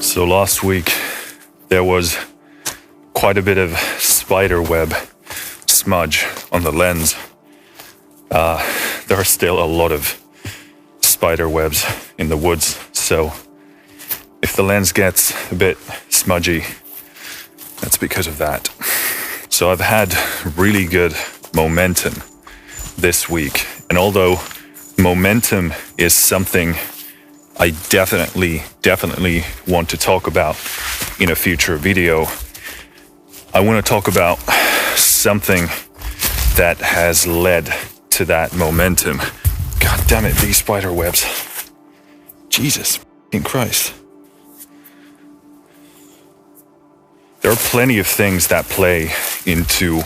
So last week there was quite a bit of spider web smudge on the lens. There are still a lot of spider webs in the woods, so if the lens gets a bit smudgy, that's because of that. So I've had really good momentum this week, and although momentum is something I definitely want to talk about in a future video, I want to talk about something that has led to that momentum. God damn it, these spider webs. Jesus fucking Christ. There are plenty of things that play into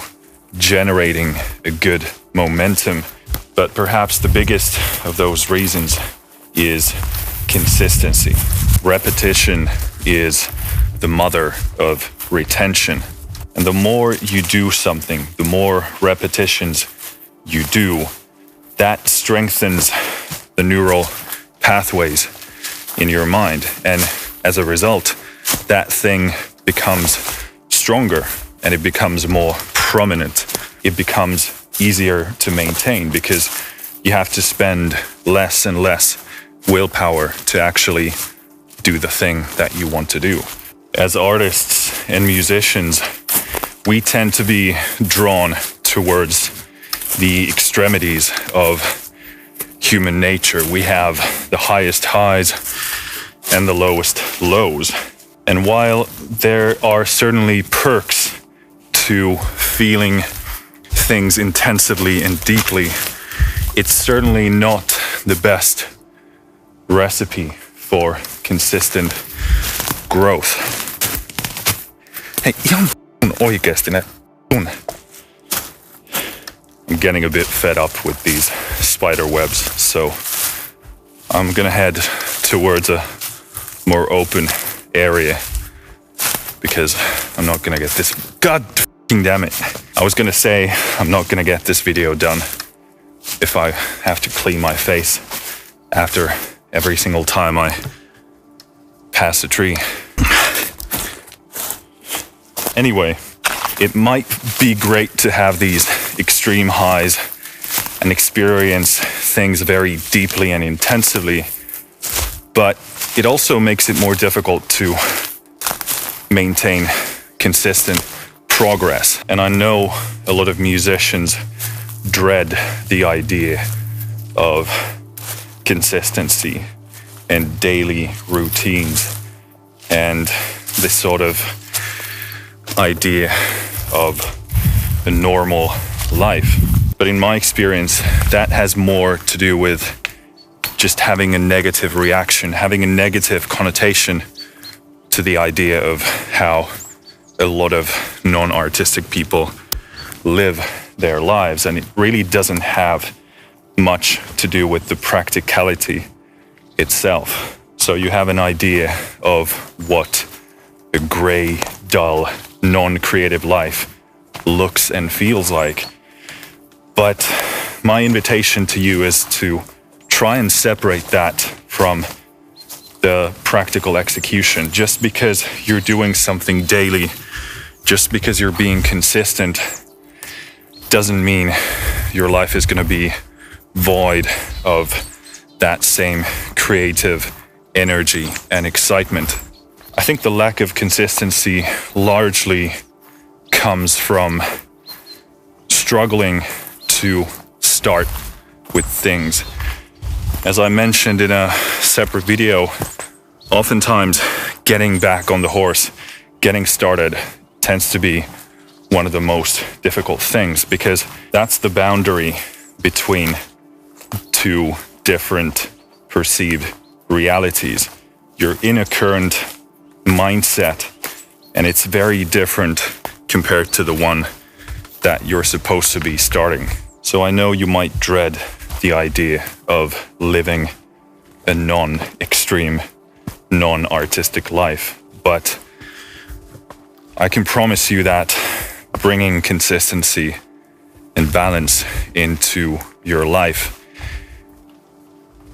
generating a good momentum, but perhaps the biggest of those reasons is consistency. Repetition is the mother of retention. And the more you do something, the more repetitions you do, that strengthens the neural pathways in your mind. And as a result, that thing becomes stronger and it becomes more prominent. It becomes easier to maintain because you have to spend less and less willpower to actually do the thing that you want to do. As artists and musicians, we tend to be drawn towards the extremities of human nature. We have the highest highs and the lowest lows. And while there are certainly perks to feeling things intensively and deeply, it's certainly not the best recipe for consistent growth. Hey, ihan oikeasti nää tunne. I'm getting a bit fed up with these spider webs, so I'm gonna head towards a more open area because I'm not gonna get this. God damn it. I was gonna say I'm not gonna get this video done if I have to clean my face after every single time I pass a tree. Anyway, it might be great to have these extreme highs and experience things very deeply and intensively, but it also makes it more difficult to maintain consistent progress. And I know a lot of musicians dread the idea of consistency and daily routines and this sort of idea of a normal life. But in my experience, that has more to do with just having a negative reaction, having a negative connotation to the idea of how a lot of non-artistic people live their lives. And it really doesn't have much to do with the practicality itself. So you have an idea of what a gray, dull, non-creative life looks and feels like. But my invitation to you is to try and separate that from the practical execution. Just because you're doing something daily, just because you're being consistent, doesn't mean your life is going to be void of that same creative energy and excitement. I think the lack of consistency largely comes from struggling to start with things. As I mentioned in a separate video, oftentimes getting back on the horse, getting started, tends to be one of the most difficult things because that's the boundary between two different perceived realities. You're in a current mindset and it's very different compared to the one that you're supposed to be starting. So I know you might dread the idea of living a non-extreme, non-artistic life, but I can promise you that bringing consistency and balance into your life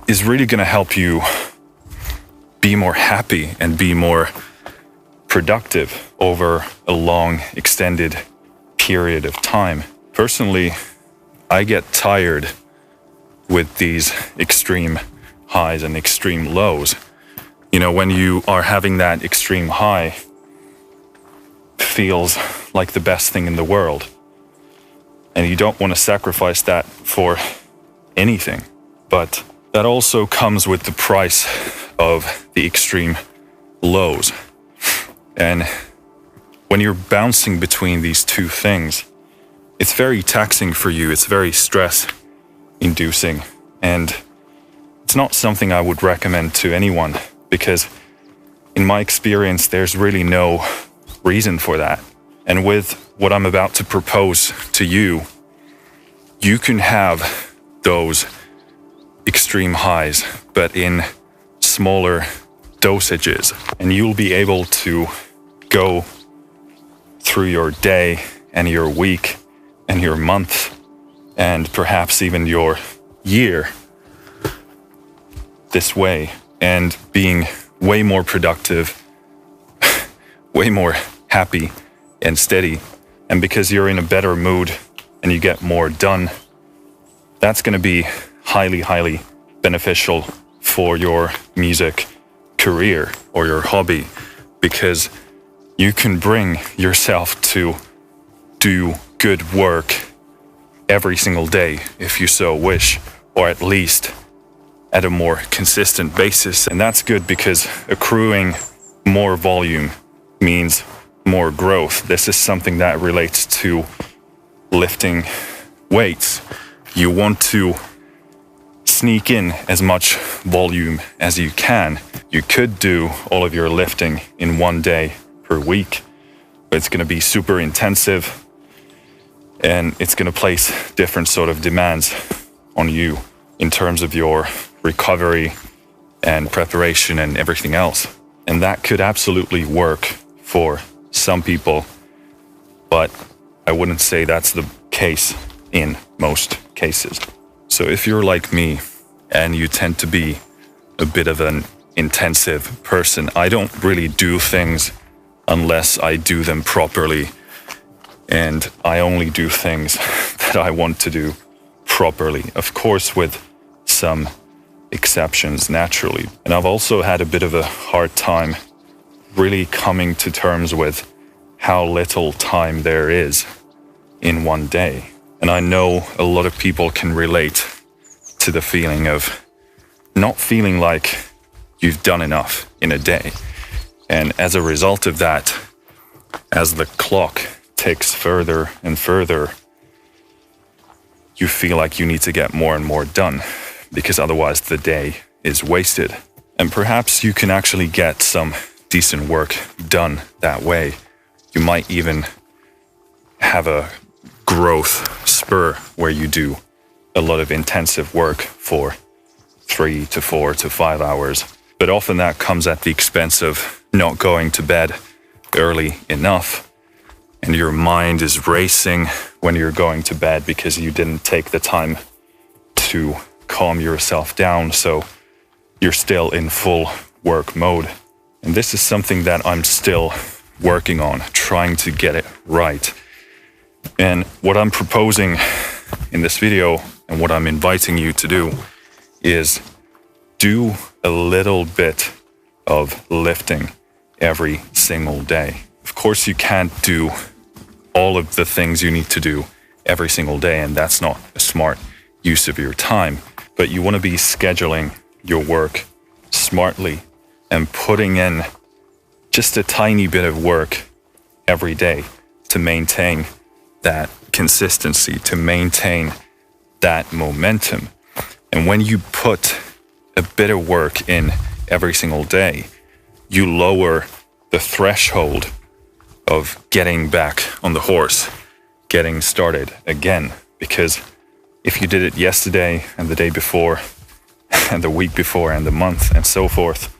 is really going to help you be more happy and be more productive over a long, extended period of time. Personally, I get tired with these extreme highs and extreme lows. You know, when you are having that extreme high, feels like the best thing in the world. And you don't want to sacrifice that for anything. But that also comes with the price of the extreme lows. And when you're bouncing between these two things, it's very taxing for you. It's very stress-inducing. And it's not something I would recommend to anyone because in my experience, there's really no reason for that. And with what I'm about to propose to you, you can have those extreme highs, but in smaller dosages. And you'll be able to go through your day and your week and your month and perhaps even your year this way and being way more productive, way more happy and steady. And because you're in a better mood and you get more done, that's going to be highly, highly beneficial for your music career or your hobby, because you can bring yourself to do good work every single day if you so wish, or at least at a more consistent basis. And that's good because accruing more volume means more growth. This is something that relates to lifting weights. You want to sneak in as much volume as you can. You could do all of your lifting in one day per week, but it's going to be super intensive and it's going to place different sort of demands on you in terms of your recovery and preparation and everything else. And that could absolutely work for some people, but I wouldn't say that's the case in most cases. So if you're like me and you tend to be a bit of an intensive person, I don't really do things unless I do them properly. And I only do things that I want to do properly, of course, with some exceptions naturally. And I've also had a bit of a hard time really coming to terms with how little time there is in one day. And I know a lot of people can relate to the feeling of not feeling like you've done enough in a day. And as a result of that, as the clock ticks further and further, you feel like you need to get more and more done because otherwise the day is wasted. And perhaps you can actually get some decent work done that way. You might even have a growth spur where you do a lot of intensive work for 3 to 4 to 5 hours. But often that comes at the expense of not going to bed early enough. And your mind is racing when you're going to bed because you didn't take the time to calm yourself down. So you're still in full work mode. And this is something that I'm still working on, trying to get it right. And what I'm proposing in this video and what I'm inviting you to do is do a little bit of lifting every single day. Of course, you can't do all of the things you need to do every single day, and that's not a smart use of your time. But you want to be scheduling your work smartly and putting in just a tiny bit of work every day to maintain that consistency, to maintain that momentum. And when you put a bit of work in every single day, you lower the threshold of getting back on the horse, getting started again. Because if you did it yesterday and the day before and the week before and the month and so forth,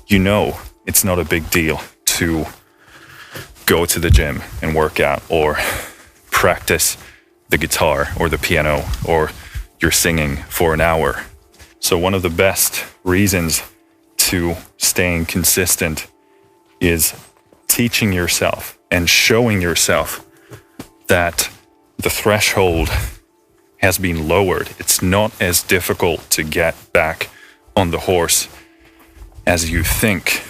you know it's not a big deal to go to the gym and work out or practice the guitar or the piano or you're singing for an hour. So one of the best reasons to staying consistent is teaching yourself and showing yourself that the threshold has been lowered. It's not as difficult to get back on the horse as you think.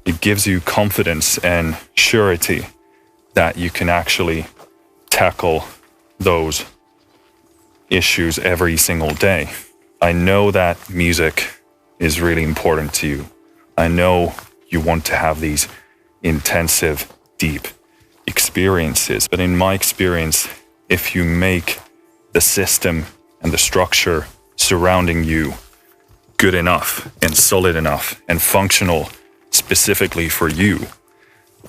It gives you confidence and surety that you can actually tackle those issues every single day. I know that music is really important to you. I know you want to have these intensive, deep experiences. But in my experience, if you make the system and the structure surrounding you good enough and solid enough and functional specifically for you,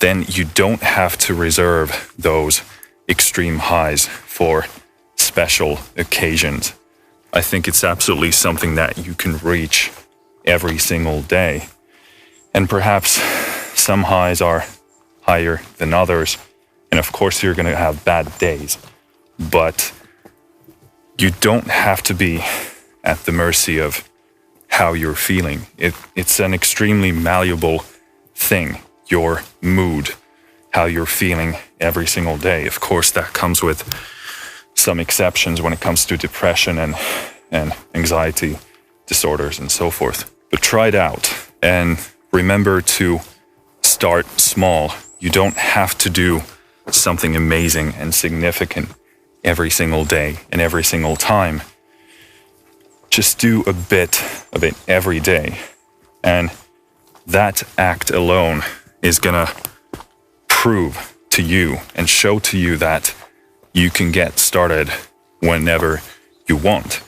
then you don't have to reserve those extreme highs for special occasions. I think it's absolutely something that you can reach every single day. And perhaps some highs are higher than others. And of course, you're going to have bad days. But you don't have to be at the mercy of how you're feeling. It's an extremely malleable thing, your mood, how you're feeling every single day. Of course, that comes with some exceptions when it comes to depression and anxiety disorders and so forth. But try it out and remember to start small. You don't have to do something amazing and significant every single day and every single time. Just do a bit of it every day. And that act alone is gonna prove to you and show to you that you can get started whenever you want.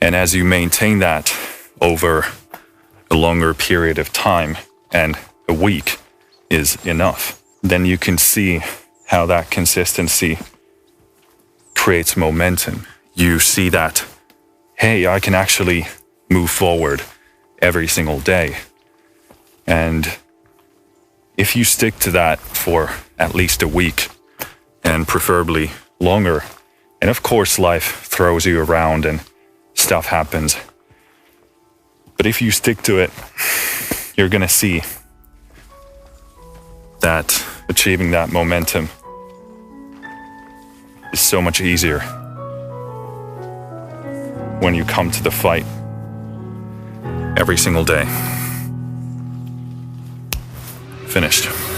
And as you maintain that over a longer period of time, and a week is enough, then you can see how that consistency creates momentum. You see that, hey, I can actually move forward every single day. And if you stick to that for at least a week, and preferably longer, and of course life throws you around and stuff happens, but if you stick to it, you're gonna see that achieving that momentum is so much easier when you come to the fight every single day. Finished.